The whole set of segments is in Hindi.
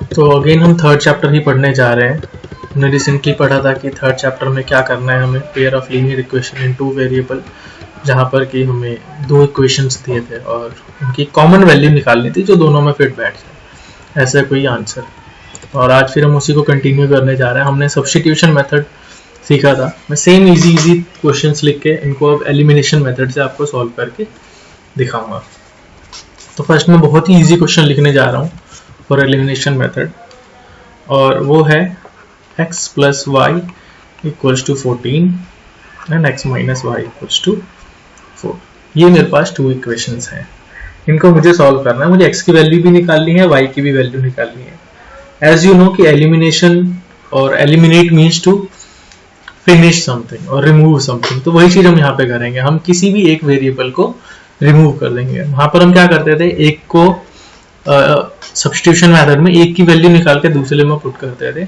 तो अगेन हम थर्ड चैप्टर ही पढ़ने जा रहे हैं। हमने रिसेंटली पढ़ा था कि थर्ड चैप्टर में क्या करना है हमें, pair of linear equation in two variable, जहाँ पर कि हमें दो इक्वेशंस दिए थे और उनकी कॉमन वैल्यू निकालनी थी जो दोनों में फिट बैठ जाए, ऐसा कोई आंसर। और आज फिर हम उसी को कंटिन्यू करने जा रहे हैं। हमने सब्स्टिट्यूशन मेथड सीखा था। मैं सेम इजी क्वेश्चंस लिख के इनको अब एलिमिनेशन मेथड से आपको सॉल्व करके दिखाऊंगा। तो फर्स्ट में बहुत ही इजी क्वेश्चन लिखने जा रहा हूँ फॉर एलिमिनेशन मेथड, और वो है x plus y equals to 14 and x minus y equals to 4। ये मेरे पास टू इक्वेशंस हैं, इनको मुझे सॉल्व करना है। मुझे x की वैल्यू भी निकालनी है, y की भी वैल्यू निकालनी है। एज यू नो कि एलिमिनेशन और eliminate means to finish something और रिमूव समथिंग, तो वही चीज हम यहाँ पे करेंगे। हम किसी भी एक वेरिएबल को रिमूव कर देंगे। वहां पर हम क्या करते थे, एक को सब्स्टिट्यूशन मेथड में एक की वैल्यू निकाल के दूसरे में पुट करते थे।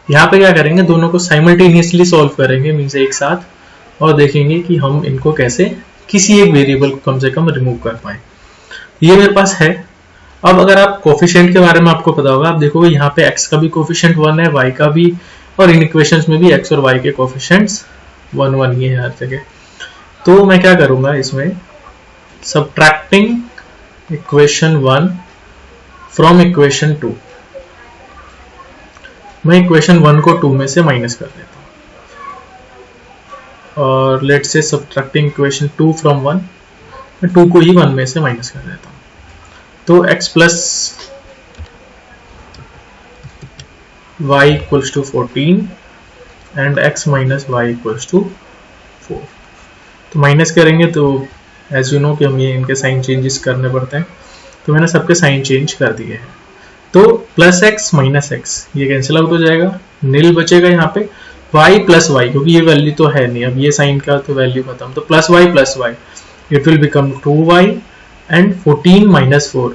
यहाँ पे क्या करेंगे, दोनों को साइमल्टेनियसली सॉल्व करेंगे, मीन्स एक साथ, और देखेंगे कि हम इनको कैसे किसी एक वेरिएबल को कम से कम रिमूव कर पाए। ये मेरे पास है। अब अगर आप कोफिशिएंट के बारे में आपको पता होगा, आप देखोगे यहाँ पे x का भी कोफिशिएंट 1 है, y का भी, और इन इक्वेशंस में भी x और y के कोफिशिएंट्स 1 1 ही है हर जगह। तो मैं क्या करूंगा, इसमें सब्ट्रैक्टिंग इक्वेशन 1 फ्रॉम इक्वेशन 2, मैं इक्वेशन 1 को 2 में से माइनस कर देता हूँ, और let's say subtracting equation 2 from 1, मैं 2 को ही 1 में से माइनस कर देता हूँ। तो x plus y equals to 14 and x minus y equals to 4। तो माइनस करेंगे तो एज यू नो कि हम ये इनके साइन चेंजेस करने पड़ते हैं, तो मैंने सबके साइन चेंज कर दिए हैं। तो प्लस x माइनस x ये कैंसिल आउट हो जाएगा, नील बचेगा यहाँ पे, y प्लस y, क्योंकि ये वैल्यू तो है नहीं, अब ये साइन का तो वैल्यू खत्म, तो plus y it will become 2y and 14 minus 4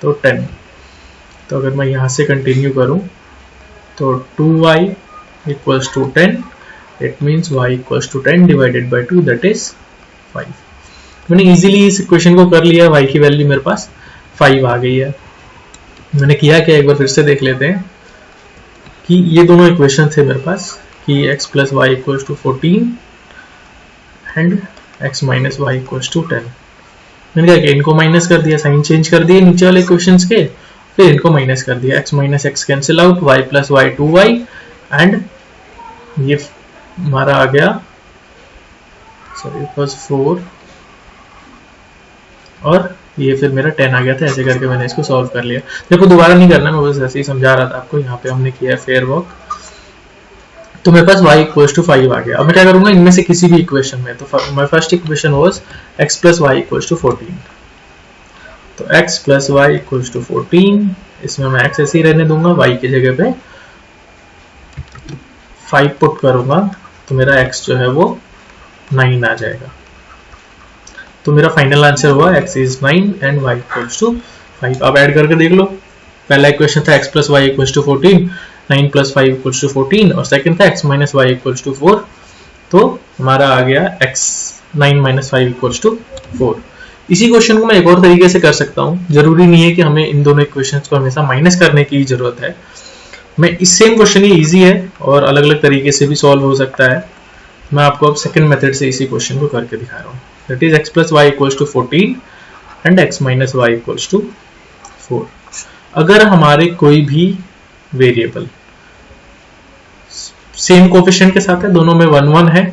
तो 10। तो अगर मैं यहाँ से कंटिन्यू करूँ तो 2y equals to 10, it means y equals to 10 divided by 2, that is 5। मैंने इजीली इस इक्वेशन को कर लिया, y की वैल्यू मेरे पास 5 आ गई है। मैंने किया क्या, एक बार फिर से देख लेते हैं कि ये दोनों इक्वेशन थे मेरे पास कि x plus y equals to 14 and x minus y equals to 10। मैंने क्या किया, इनको माइनस कर दिया, साइन चेंज कर दिए नीचे वाले इक्वेशंस के, फिर इनको माइनस कर दिया, x minus x cancel out, y plus y 2y, and ये हमारा आ गया, सॉरी इट वाज 4, और ये फिर मेरा 10 आ गया था। ऐसे करके मैंने इसको सॉल्व कर लिया। देखो दोबारा नहीं करना, मैं बस ऐसे ही समझा रहा था आपको। यहाँ पे हमने किया है फेयर वर्क। तो मेरे पास y इक्वल्स टू 5 आ गया। अब मैं क्या करूंगा, इनमें से किसी भी इक्वेशन में, तो my first equation was x plus y equals to 14। तो x plus y equals to 14, इसमें मैं x ऐसे ही रहने दूंगा, y की जगह पे 5 पुट करूंगा, तो मेरा x जो है वो 9 आ जाएगा। तो मेरा फाइनल आंसर हुआ x is 9 and y equals to 5। अब ऐड करके देख लो, पहला इक्वेशन था x plus y equals to 14, 9 plus 5 equals to 14, और सेकंड था x minus y equals to 4। तो हमारा आ गया x 9 माइनस 5 इक्वल्स टू 4। इसी क्वेश्चन को मैं एक और तरीके से कर सकता हूँ, जरूरी नहीं है कि हमें इन दोनों इक्वेशंस को हमेशा माइनस करने की जरूरत है। मैं इस सेम क्वेश्चन, ये ईजी है और अलग अलग तरीके से भी सॉल्व हो सकता है। मैं आपको अब सेकंड मेथड से इसी क्वेश्चन को करके दिखा रहा हूँ। That is x plus y equals to 14 and x minus y equals to 4। अगर हमारे कोई भी वेरिएबल सेम कोफिशिएंट के साथ है, दोनों में 1 1 है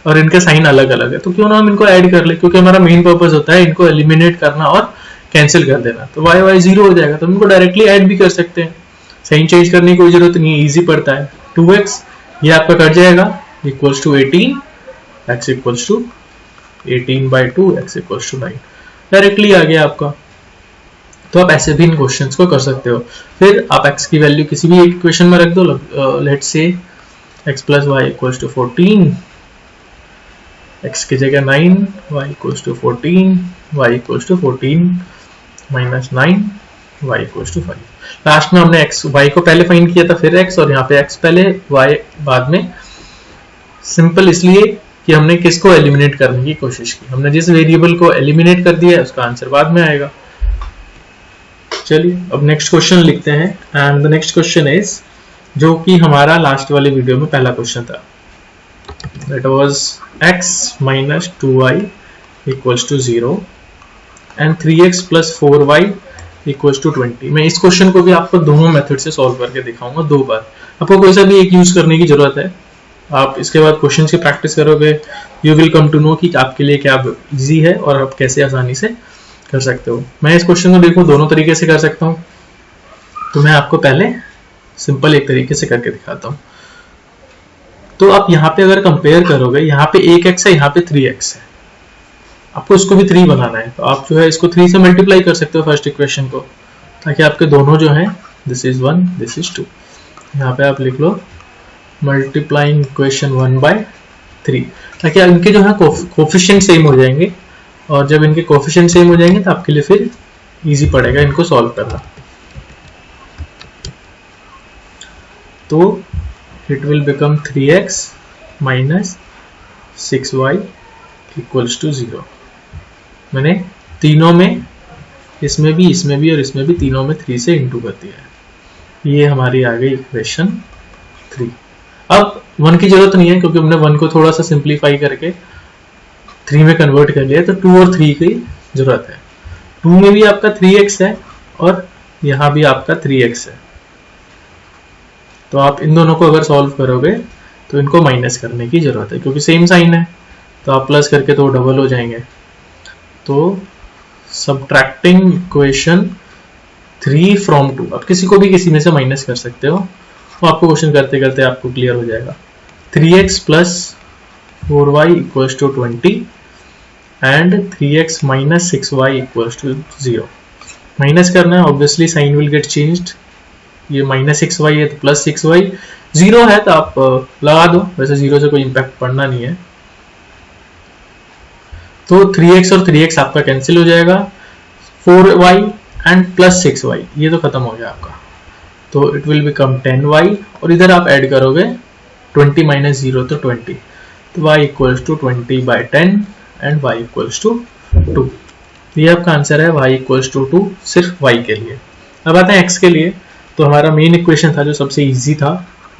और इनके साइन अलग अलग है, तो क्यों ना हम इनको ऐड कर ले, क्योंकि हमारा मेन पर्पस होता है इनको एलिमिनेट करना और कैंसिल कर देना। तो y y 0 हो जाएगा, तो हम इनको डायरेक्टली ऐड भी कर सकते हैं, साइन चेंज करने की कोई जरूरत नहीं है, इजी पड़ता है। 2x ये आपका कट जाएगा, equals to 18, x equals to 18 by 2, x equals to 9, directly आ गया आपका। तो आप ऐसे भी इन क्वेश्चंस को कर सकते हो। फिर आप x की वैल्यू किसी भी एक इक्वेशन में रख दो, let's say x plus y equals to 14, x की जगह 9, y equals to 14, y equals to 14 minus 9, y equals to 5। Last में हमने x y को पहले फाइंड किया था, फिर x, और यहाँ पे x पहले y बाद में। सिंपल इसलिए कि हमने किसको एलिमिनेट करने की कोशिश की, हमने जिस वेरिएबल को एलिमिनेट कर दिया उसका आंसर बाद में आएगा। चलिए अब नेक्स्ट क्वेश्चन लिखते हैं, and the next question is, जो कि हमारा लास्ट वाले वीडियो में पहला क्वेश्चन था, that was x minus 2y equals to 0 and 3x plus 4y equals to 20। मैं इस क्वेश्चन को भी आपको दोनों मेथड से सॉल्व करके दिखाऊंगा 2 बार। आपको कोई सा भी एक यूज करने की जरूरत है, आप इसके बाद क्वेश्चन की प्रैक्टिस करोगे, you will come to know कि आपके लिए क्या इजी है और आप कैसे आसानी से कर सकते हो। मैं इस क्वेश्चन को देखूं दोनों तरीके से कर सकता हूं, तो मैं आपको पहले सिंपल एक तरीके से करके दिखाता हूं। तो आप यहाँ पे अगर कंपेयर करोगे, यहाँ पे 1x है, यहाँ पे 3x है, आपको इसको भी 3 बनाना है, तो आप जो है इसको 3 से मल्टीप्लाई कर सकते हो फर्स्ट इक्वेशन को, ताकि आपके दोनों जो हैं दिस इज 1 दिस इज 2। यहाँ पे आप लिख लो मल्टीप्लाइंग इक्वेशन 1 by 3, ताकि इनके जो है कोफिशिएंट सेम हो जाएंगे, और जब इनके कोफिशिएंट सेम हो जाएंगे तो आपके लिए फिर इजी पड़ेगा इनको सॉल्व करना। तो it will become 3x minus 6y equals to 0। मैंने तीनों में, इसमें भी और इसमें भी तीनों में 3 से इंटू कर दिया है। ये हमारी आ गई इक्वेशन 3। अब 1 की जरूरत नहीं है, क्योंकि हमने 1 को थोड़ा सा सिंप्लीफाई करके 3 में कन्वर्ट कर लिया, तो 2 और 3 की जरूरत है। 2 में भी आपका 3x है और यहाँ भी आपका 3x है, तो आप इन दोनों को अगर सॉल्व करोगे तो इनको माइनस करने की जरूरत है, क्योंकि सेम साइन है, तो आप प्लस करके तो डबल हो जाएंगे। तो सब्ट्रैक्टिंग इक्वेशन 3 from 2, आप किसी को भी किसी में से माइनस कर सकते हो, तो आपको क्वेश्चन करते करते आपको क्लियर हो जाएगा। 3x plus 4y equals to 20 and 3x minus 6y equals to 0। Minus करना है, obviously sign will get changed, ये माइनस 6y है तो प्लस 6y, 0 है तो आप लगा दो, वैसे 0 से कोई इंपैक्ट पड़ना नहीं है। तो 3x और 3x आपका कैंसिल हो जाएगा, 4y एंड प्लस 6y ये तो खत्म हो गया आपका, तो इट विल बिकम 10y, और इधर आप ऐड करोगे 20 माइनस 0 तो 20, तो y equals to 20 by 10 and y equals to 2। ये आपका आंसर है, y इक्वल्स टू 2 सिर्फ y के लिए। अब आते हैं x के लिए, तो हमारा मेन इक्वेशन था जो सबसे इजी था,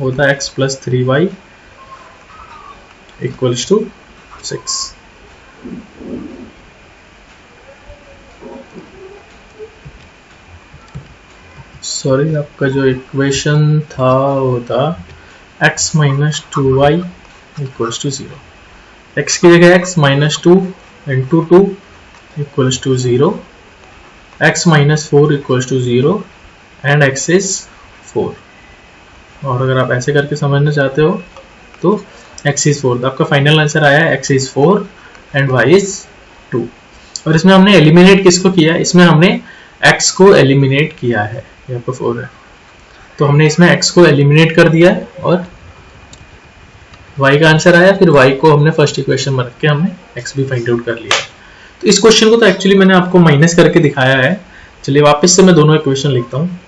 वो था x plus 3y equals to 6। Sorry, आपका जो इक्वेशन था वो था x minus 2y equals to 0। x की जगह x minus 2 into 2 equals to 0, x minus 4 equals to 0 and x is 4। और अगर आप ऐसे करके समझना चाहते हो तो x इज 4, तो आपका फाइनल आंसर आया है x is 4 and y is 2। और इसमें हमने एलिमिनेट किसको किया है, इसमें हमने x को एलिमिनेट किया है, यहाँ पर 4 है, तो हमने इसमें x को एलिमिनेट कर दिया है और y का आंसर आया। फिर y को हमने फर्स्ट इक्वेशन में रख के हमने x भी फाइंड आउट कर लिया है। तो इस क्वेश्चन को तो एक्चुअली मैंने आपको माइनस करके दिखाया है। चलिए वापस से मैं दोनों इक्वेशन लिखता हूँ,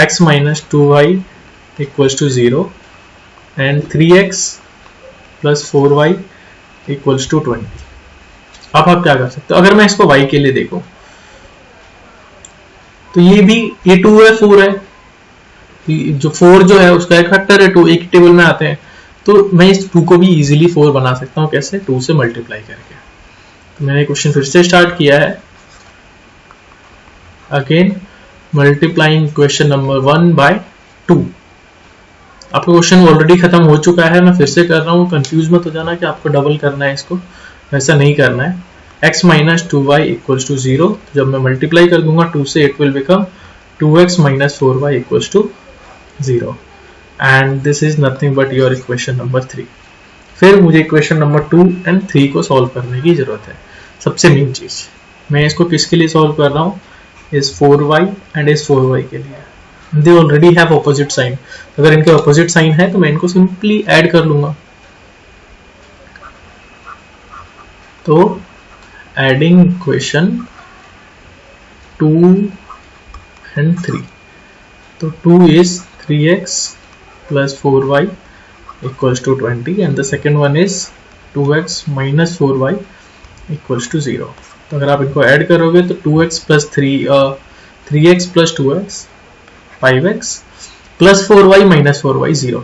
x minus 2y equals to 0 and 3x plus 4y equals to 20। अब आप क्या कर सकते हो, अगर मैं इसको y के लिए देखूं तो ये 2 है 4 है, जो 4 जो है उसका एक फैक्टर है 2, एक टेबल में आते हैं, तो मैं इस 2 को भी इजीली 4 बना सकता हूँ। कैसे, 2 से मल्टीप्लाई करके। तो मैंने क्वेश्चन फिर से स्टार्ट किया है, again multiplying equation number 1 by 2। आपका क्वेश्चन ऑलरेडी खत्म हो चुका है, मैं फिर से कर रहा हूँ, कंफ्यूज मत हो जाना कि आपको डबल करना है इसको, वैसा नहीं करना है। x minus 2y equals to 0, जब मैं मल्टीप्लाई कर दूंगा 2 से, it will become 2x minus 4y equals to 0 and this is nothing but your equation number 3। फिर मुझे इक्वेशन नंबर 2 एंड 3 को सॉल्व करने की जरूरत है। सबसे मेन चीज, मैं इसको किसके लिए सॉल्व कर रहा हूँ, इस 4y एंड इस 4y के लिए। They already have opposite sign, अगर इनके ऑपोजिट साइन है तो मैं इनको सिंपली ऐड कर लूंगा। तो एडिंग इक्वेशन 2 एंड 3, तो 2 is 3x plus 4y equals to 20 and the second one is 2x minus 4y equals to 0। तो अगर आप इनको ऐड करोगे तो 2x plus 3x plus 2x 5x plus 4y minus 4y 0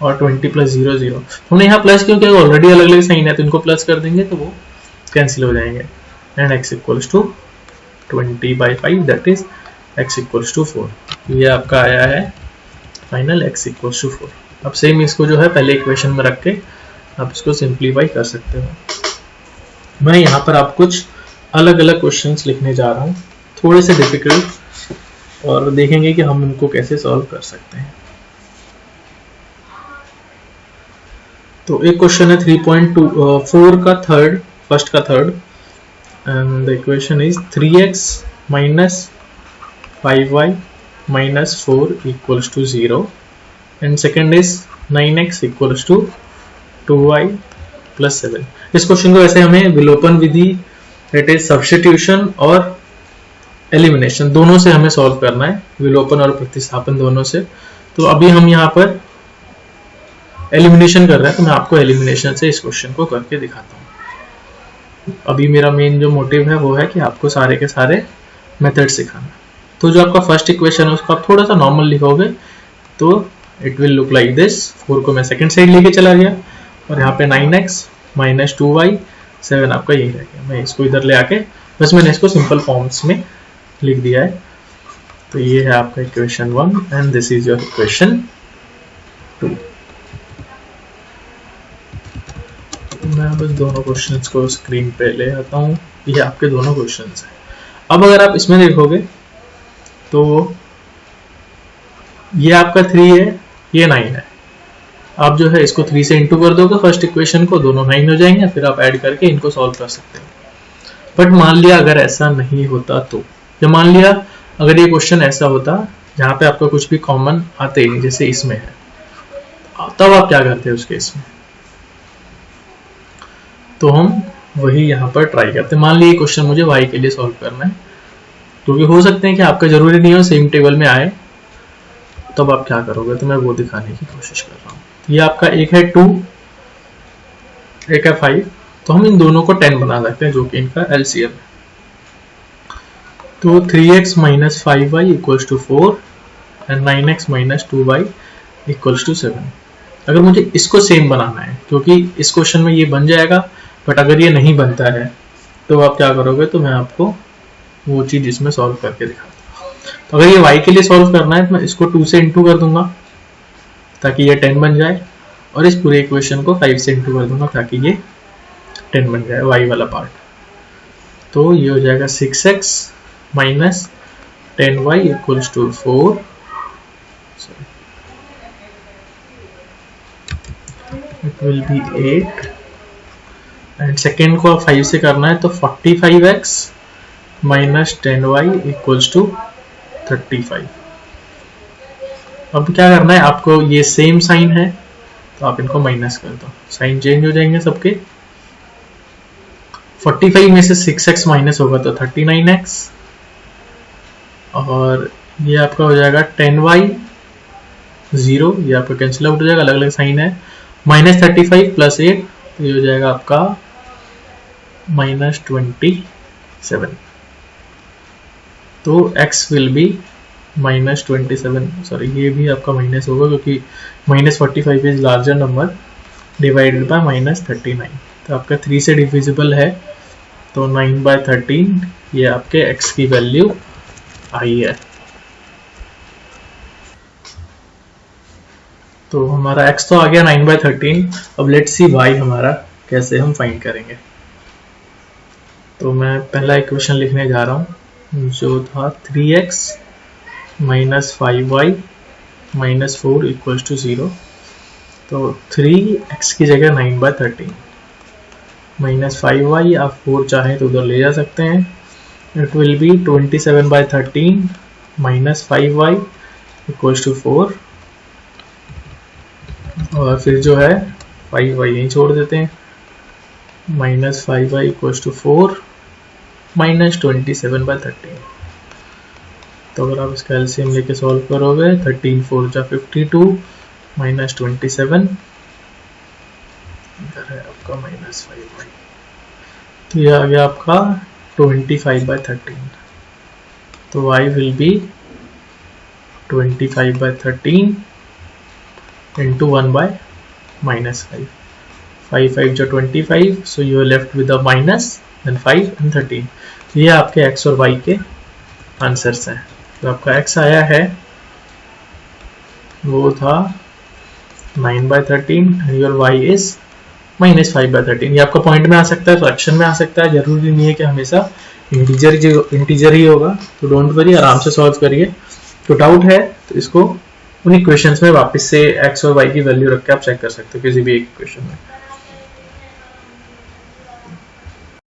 और 20 प्लस 0 0। हमने यहाँ प्लस क्यों किया, ऑलरेडी अलग अलग साइन है तो इनको प्लस कर देंगे तो वो कैंसिल हो जाएंगे। And x equals to 20/5 that is x equals to 4। ये आपका आया है फाइनल x इक्वल्स टू 4। अब सेम इसको जो है पहले इक्वेशन में रख के आप इसको सिंप्लीफाई कर सकते हो। मैं यहाँ पर आप कुछ अलग अलग क्वेश्चंस लिखने जा रहा हूँ, थोड़े से डिफिकल्ट, और देखेंगे कि हम इनको कैसे सॉल्व कर सकते हैं। तो एक क्वेश्चन है 3.4 का थर्ड, फर्स्ट का third, and the equation is 3x minus 5y minus 4 equals to 0 and second is 9x equals to 2y plus 7। इस क्वेश्चन को वैसे हमें विलोपन विधि, दैट इज सब्स्टिट्यूशन और एलिमिनेशन, दोनों से हमें सॉल्व करना है, विलोपन और प्रतिस्थापन दोनों से। तो अभी हम यहाँ पर एलिमिनेशन कर रहे हैं, तो मैं आपको एलिमिनेशन से इस क्वेश्चन को करके दिखाता हूँ। अभी मेरा मेन जो मोटिव है वो है कि आपको सारे के सारे मेथड सिखाना। तो जो आपका फर्स्ट इक्वेशन है उसको आप थोड़ा सा नॉर्मल लिखोगे तो it will look like this. 4 को मैं सेकंड साइड लेके चला गया और यहाँ पे 9x माइनस 2y 7 आपका यही रह गया। मैं इसको इधर ले आके बस मैंने इसको सिंपल फॉर्म्स में लिख दिया है। तो ये है आपका equation 1 and this is your equation 2। मैं बस दोनों क्वेश्चंस को स्क्रीन पे ले आता हूँ। ये आपके दोनों क्वेश्चंस हैं। अब अगर आप इसमें देखोगे तो ये आपका 3 है, ये 9 है। आप जो है इसको 3 से इंटू कर दोगे फर्स्ट इक्वेशन को, दोनों 9 हो जाएंगे, फिर आप ऐड करके इनको सॉल्व कर सकते हो। बट मान लिया अगर ऐसा नहीं होता तो, या मान लिया अगर ये क्वेश्चन ऐसा होता जहाँ पे आपका कुछ भी कॉमन आते ही नहीं, जैसे इसमें है, तब आप क्या करते हैं उस केस में? तो हम वही यहाँ पर ट्राई करते हैं। मान लीजिए क्वेश्चन मुझे y के लिए सॉल्व करना है, क्योंकि हो सकते हैं कि आपका जरूरी नहीं हो सेम टेबल में आए, तब आप क्या करोगे, तो मैं वो दिखाने की कोशिश कर रहा हूँ। ये आपका एक है 2, एक है 5, तो हम इन दोनों को 10 बना सकते हैं जो कि इनका एलसीएम है। तो 3x minus 5y equals to 4 and 9x minus 2y equals to 7। अगर मुझे इसको सेम बनाना है, क्योंकि इस क्वेश्चन में ये बन जाएगा, बट अगर ये नहीं बनता है तो आप क्या करोगे, तो मैं आपको वो चीज इसमें सॉल्व करके दिखाता हूँ। तो अगर ये y के लिए सॉल्व करना है तो मैं इसको 2 से इंटू कर दूंगा ताकि ये 10 बन जाए, और इस पूरे इक्वेशन को 5 से इंटू कर दूंगा ताकि ये 10 बन जाए y वाला पार्ट। तो ये हो जाएगा 6x minus 10y equals to 4, it will be 8, and second को 5 से करना है तो 45x minus 10y equals to 35। अब क्या करना है आपको, ये सेम साइन है तो आप इनको माइनस कर दो, साइन चेंज हो जाएंगे सबके। 45 में से 6x माइनस होगा तो 39x, और ये आपका हो जाएगा 10y 0, ये आपका कैंसिल आउट हो जाएगा, अलग अलग साइन है। माइनस 35 प्लस 8 तो ये हो जाएगा आपका माइनस 27। तो x will be minus 27, sorry ये भी आपका माइनस होगा क्योंकि minus 45 is larger number divided by minus 39। तो आपका 3 से डिविजिबल है तो 9/13 ये आपके x की वैल्यू आई है। तो हमारा x तो आ गया 9/13। अब लेट्स सी y हमारा कैसे हम फाइंड करेंगे। तो मैं पहला इक्वेशन लिखने जा रहा हूँ जो था 3x minus 5y minus 4 equals to 0। तो 3x की जगह 9/13 माइनस 5y, आप 4 चाहें तो उधर ले जा सकते हैं। It will be 27/13 minus 5y equals to 4, और फिर जो है 5y यहीं छोड़ देते हैं, minus 5y equals to 4 minus 27/13। तो अगर आप इसका एलसीएम लेके सॉल्व करोगे 13 4 जा 52 माइनस 27, इधर है आपका माइनस 5y, तो ये आ गया आपका 25/13। तो y will be 25/13 into 1 by -5. 5 5 जो 25, so you are left with a minus, then 5 and 13. ये आपके x और y के आंसर्स हैं. तो आपका x आया है वो था 9/13 and your y is -5/13. ये आपका पॉइंट में आ सकता है, फ्रैक्शन में आ सकता है, जरूरी नहीं है कि हमेशा इंटीजर ही होगा. तो डोंट वरी, आराम से सॉल्व करिए. तो डाउट है तो इसको उन इक्वेशंस में वापस से x और y की वैल्यू रख के आप चेक कर सकते हो किसी भी एक इक्वेशन में.